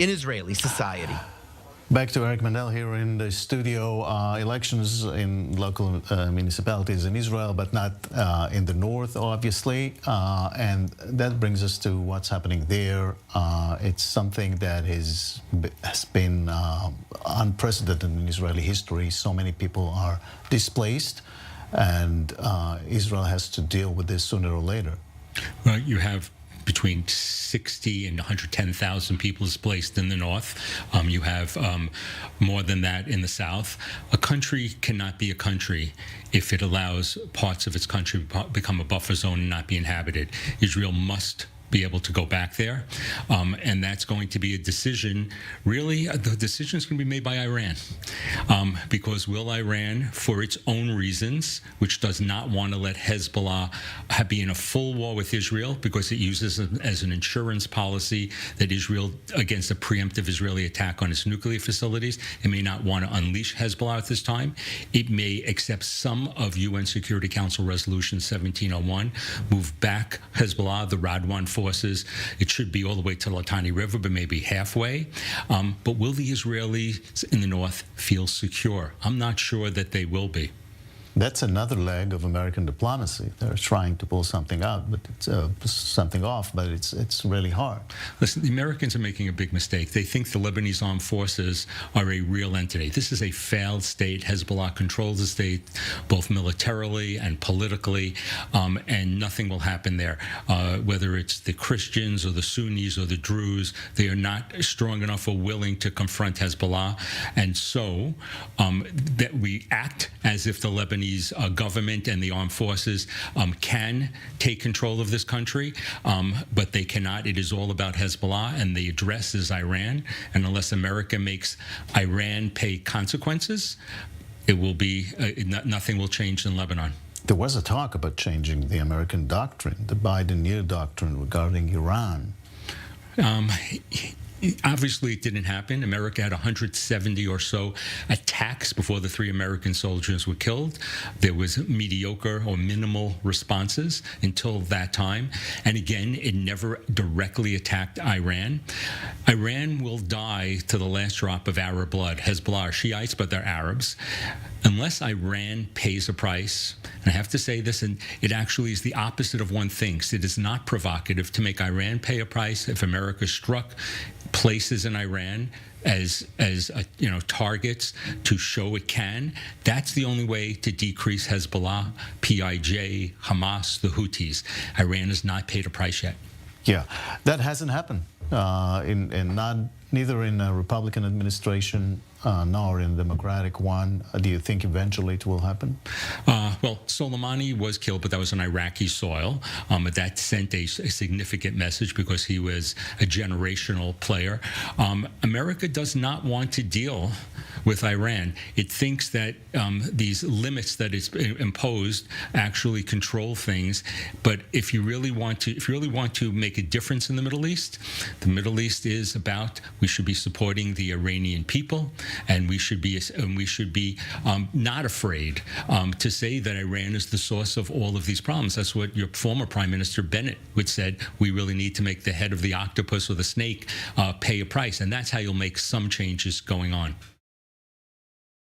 in Israeli society. Back to Eric Mandel here in the studio. Elections in local municipalities in Israel, but not in the north, obviously. And that brings us to what's happening there. It's something that has been unprecedented in Israeli history. So many people are displaced, and Israel has to deal with this sooner or later. Well, you have between 60 and 110,000 people displaced in the north. You have more than that in the south. A country cannot be a country if it allows parts of its country become a buffer zone and not be inhabited. Israel must be able to go back there, and that's going to be a decision. Really, the decision is going to be made by Iran, because will Iran, for its own reasons, which does not want to let Hezbollah be in a full war with Israel, because it uses it as an insurance policy that Israel, against a preemptive Israeli attack on its nuclear facilities, it may not want to unleash Hezbollah at this time. It may accept some of UN Security Council Resolution 1701, move back Hezbollah, the Radwan forces. It should be all the way to the Litani River, but maybe halfway. But will the Israelis in the north feel secure? I'm not sure that they will be. That's another leg of American diplomacy. They're trying to pull something out, but it's something off, but it's really hard. Listen, the Americans are making a big mistake. They think the Lebanese armed forces are a real entity. This is a failed state. Hezbollah controls the state, both militarily and politically, and nothing will happen there. Whether it's the Christians or the Sunnis or the Druze, they are not strong enough or willing to confront Hezbollah. And so that we act as if the Lebanese government and the armed forces can take control of this country, but they cannot. It is all about Hezbollah, and the address is Iran. And unless America makes Iran pay consequences, it will be nothing will change in Lebanon. There was a talk about changing the American doctrine, the Biden-year doctrine regarding Iran. Obviously, it didn't happen. America had 170 or so attacks before the 3 American soldiers were killed. There was mediocre or minimal responses until that time. And again, it never directly attacked Iran. Iran will die to the last drop of Arab blood. Hezbollah are Shiites, but they're Arabs. Unless Iran pays a price, and I have to say this, and it actually is the opposite of one thinks. It is not provocative to make Iran pay a price if America struck places in Iran as targets to show it can. That's the only way to decrease Hezbollah, PIJ, Hamas, the Houthis. Iran has not paid a price yet. Yeah, that hasn't happened neither in a Republican administration nor in a Democratic one. Do you think eventually it will happen? Well, Soleimani was killed, but that was on Iraqi soil. But that sent a significant message because he was a generational player. America does not want to deal with Iran. It thinks that these limits that it's imposed actually control things. But if you really want to make a difference in the Middle East is about, we should be supporting the Iranian people, and we should be not afraid to say that Iran is the source of all of these problems. That's what your former Prime Minister Bennett would said. We really need to make the head of the octopus or the snake pay a price, and that's how you'll make some changes going on.